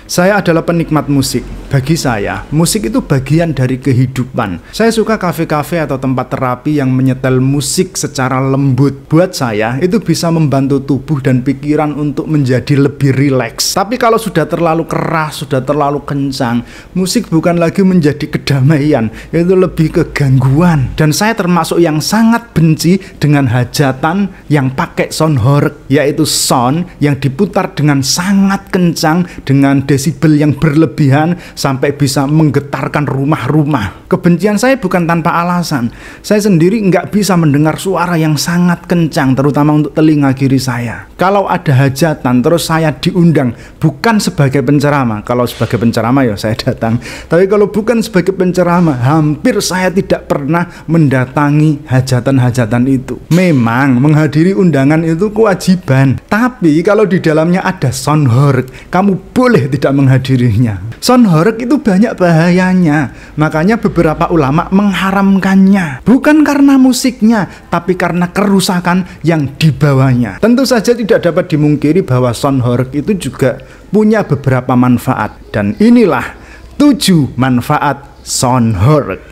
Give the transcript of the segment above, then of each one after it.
Saya adalah penikmat musik. Bagi saya, musik itu bagian dari kehidupan. Saya suka kafe-kafe atau tempat terapi yang menyetel musik secara lembut. Buat saya, itu bisa membantu tubuh dan pikiran untuk menjadi lebih rileks. Tapi kalau sudah terlalu keras, sudah terlalu kencang, musik bukan lagi menjadi kedamaian, itu lebih ke gangguan. Dan saya termasuk yang sangat benci dengan hajatan yang pakai sound horeg, yaitu sound yang diputar dengan sangat kencang, dengan desibel yang berlebihan sampai bisa menggetarkan rumah-rumah. Kebencian saya bukan tanpa alasan. Saya sendiri nggak bisa mendengar suara yang sangat kencang, terutama untuk telinga kiri saya. Kalau ada hajatan terus saya diundang, bukan sebagai penceramah. Kalau sebagai penceramah ya saya datang. Tapi kalau bukan sebagai penceramah, hampir saya tidak pernah mendatangi hajatan-hajatan itu. Memang menghadiri undangan itu kewajiban, tapi kalau di dalamnya ada sound horeg, kamu boleh tidak menghadirinya. Sound horeg itu banyak bahayanya, makanya beberapa ulama mengharamkannya. Bukan karena musiknya, tapi karena kerusakan yang dibawanya. Tentu saja tidak dapat dimungkiri bahwa sound horeg itu juga punya beberapa manfaat. Dan inilah 7 manfaat sound horeg.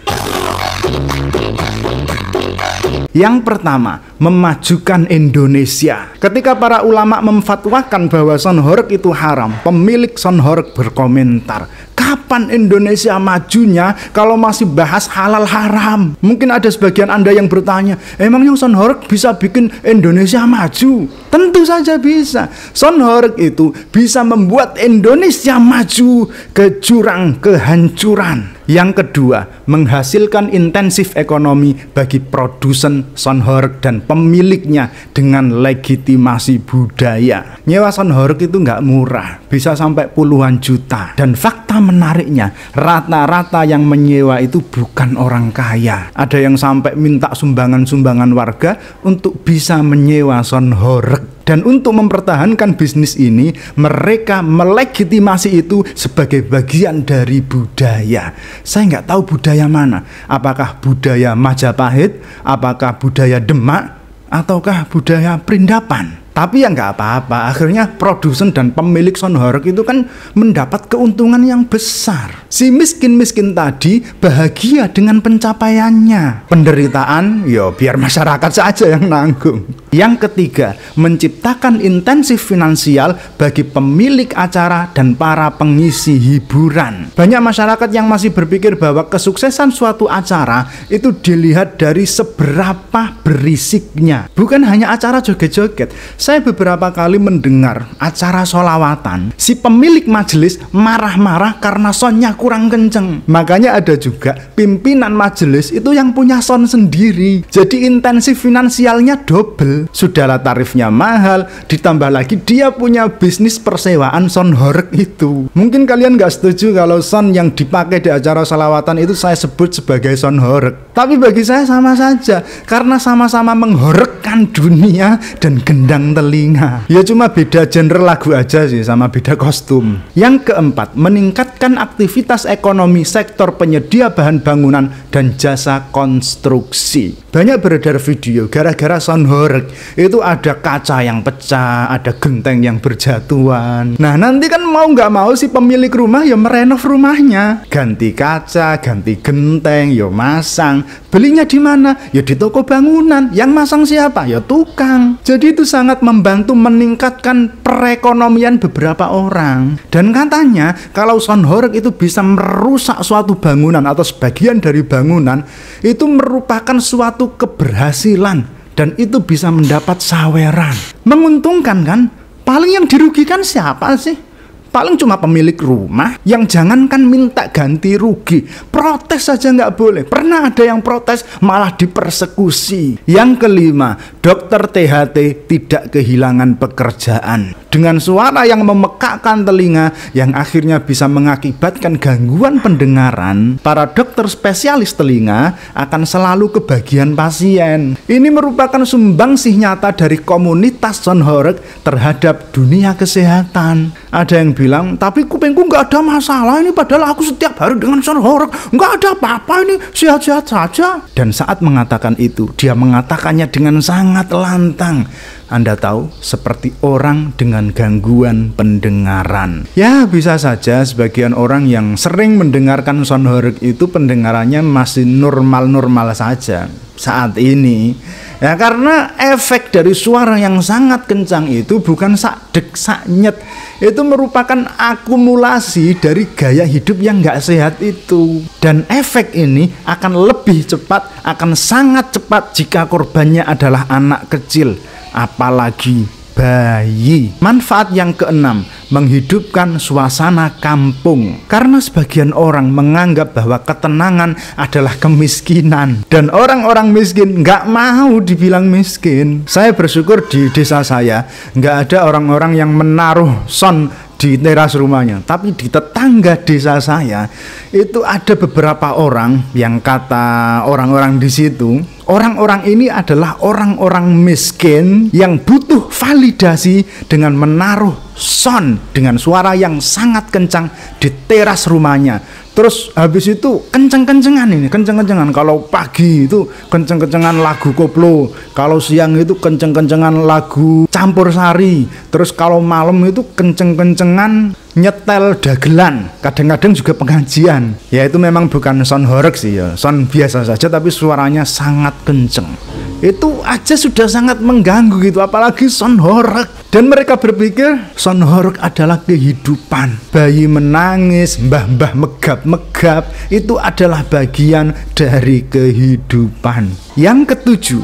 Yang pertama, memajukan Indonesia. Ketika para ulama memfatwakan bahwa sound horeg itu haram, pemilik sound horeg berkomentar, kapan Indonesia majunya kalau masih bahas halal haram? Mungkin ada sebagian Anda yang bertanya, emangnya sound horeg bisa bikin Indonesia maju? Tentu saja bisa. Sound horeg itu bisa membuat Indonesia maju ke jurang kehancuran. Yang kedua, menghasilkan intensif ekonomi bagi produsen sound horeg dan pemiliknya dengan legitimasi budaya. Nyewa sound horeg itu nggak murah, bisa sampai puluhan juta. Dan fakta menariknya, rata-rata yang menyewa itu bukan orang kaya. Ada yang sampai minta sumbangan-sumbangan warga untuk bisa menyewa sound horeg. Dan untuk mempertahankan bisnis ini, mereka melegitimasi itu sebagai bagian dari budaya. Saya nggak tahu budaya mana. Apakah budaya Majapahit, apakah budaya Demak, ataukah budaya Perindapan? Tapi ya nggak apa-apa, akhirnya produsen dan pemilik sound horeg itu kan mendapat keuntungan yang besar. Si miskin-miskin tadi bahagia dengan pencapaiannya. Penderitaan, ya biar masyarakat saja yang nanggung. Yang ketiga, menciptakan intensif finansial bagi pemilik acara dan para pengisi hiburan. Banyak masyarakat yang masih berpikir bahwa kesuksesan suatu acara itu dilihat dari seberapa berisiknya. Bukan hanya acara joget-joget. Saya beberapa kali mendengar acara sholawatan, si pemilik majelis marah-marah karena soundnya kurang kenceng. Makanya ada juga pimpinan majelis itu yang punya sound sendiri. Jadi intensif finansialnya double. Sudahlah tarifnya mahal, ditambah lagi dia punya bisnis persewaan sound horeg itu. Mungkin kalian gak setuju kalau sound yang dipakai di acara sholawatan itu saya sebut sebagai sound horeg. Tapi bagi saya sama saja, karena sama-sama menghoregkan dunia dan gendang telinga. Ya cuma beda genre lagu aja sih, sama beda kostum. Yang keempat, meningkatkan aktivitas ekonomi sektor penyedia bahan bangunan dan jasa konstruksi. Banyak beredar video gara-gara sound horeg itu ada kaca yang pecah, ada genteng yang berjatuhan. Nah nanti kan mau nggak mau si pemilik rumah ya merenov rumahnya, ganti kaca, ganti genteng, ya masang. Belinya di mana? Ya di toko bangunan. Yang masang siapa? Ya tukang. Jadi itu sangat membantu meningkatkan perekonomian beberapa orang. Dan katanya kalau sound horeg itu bisa merusak suatu bangunan atau sebagian dari bangunan, itu merupakan suatu keberhasilan dan itu bisa mendapat saweran. Menguntungkan kan? Paling yang dirugikan siapa sih? Paling cuma pemilik rumah yang jangankan minta ganti rugi, protes saja nggak boleh. Pernah ada yang protes malah dipersekusi. Yang kelima, dokter THT tidak kehilangan pekerjaan. Dengan suara yang memekakkan telinga yang akhirnya bisa mengakibatkan gangguan pendengaran, para dokter spesialis telinga akan selalu kebagian pasien. Ini merupakan sumbangsih nyata dari komunitas sound horeg terhadap dunia kesehatan. Ada yang bilang bilang, tapi kupingku nggak ada masalah ini, padahal aku setiap hari dengan Son Horeg, nggak ada apa-apa ini, sehat-sehat saja. Dan saat mengatakan itu, dia mengatakannya dengan sangat lantang. Anda tahu, seperti orang dengan gangguan pendengaran. Ya, bisa saja sebagian orang yang sering mendengarkan Son Horeg itu pendengarannya masih normal-normal saja saat ini. Ya, karena efek dari suara yang sangat kencang itu bukan sak dek sak nyet. Itu merupakan akumulasi dari gaya hidup yang nggak sehat itu. Dan efek ini akan lebih cepat, akan sangat cepat jika korbannya adalah anak kecil, apalagi bayi. Manfaat yang keenam, menghidupkan suasana kampung. Karena sebagian orang menganggap bahwa ketenangan adalah kemiskinan, dan orang-orang miskin nggak mau dibilang miskin. Saya bersyukur di desa saya nggak ada orang-orang yang menaruh son di teras rumahnya, tapi di tetangga desa saya itu ada beberapa orang yang kata orang-orang di situ, orang-orang ini adalah orang-orang miskin yang butuh validasi dengan menaruh son dengan suara yang sangat kencang di teras rumahnya. Terus habis itu kenceng-kencengan ini, kenceng-kencengan. Kalau pagi itu kenceng-kencengan lagu koplo, kalau siang itu kenceng-kencengan lagu campur sari, terus kalau malam itu kenceng-kencengan nyetel dagelan, kadang-kadang juga pengajian. Ya itu memang bukan Son Horeg sih ya, son biasa saja tapi suaranya sangat kenceng. Itu aja sudah sangat mengganggu gitu, apalagi Son Horeg. Dan mereka berpikir Son Horeg adalah kehidupan. Bayi menangis, mbah-mbah megap-megap, itu adalah bagian dari kehidupan. Yang ketujuh,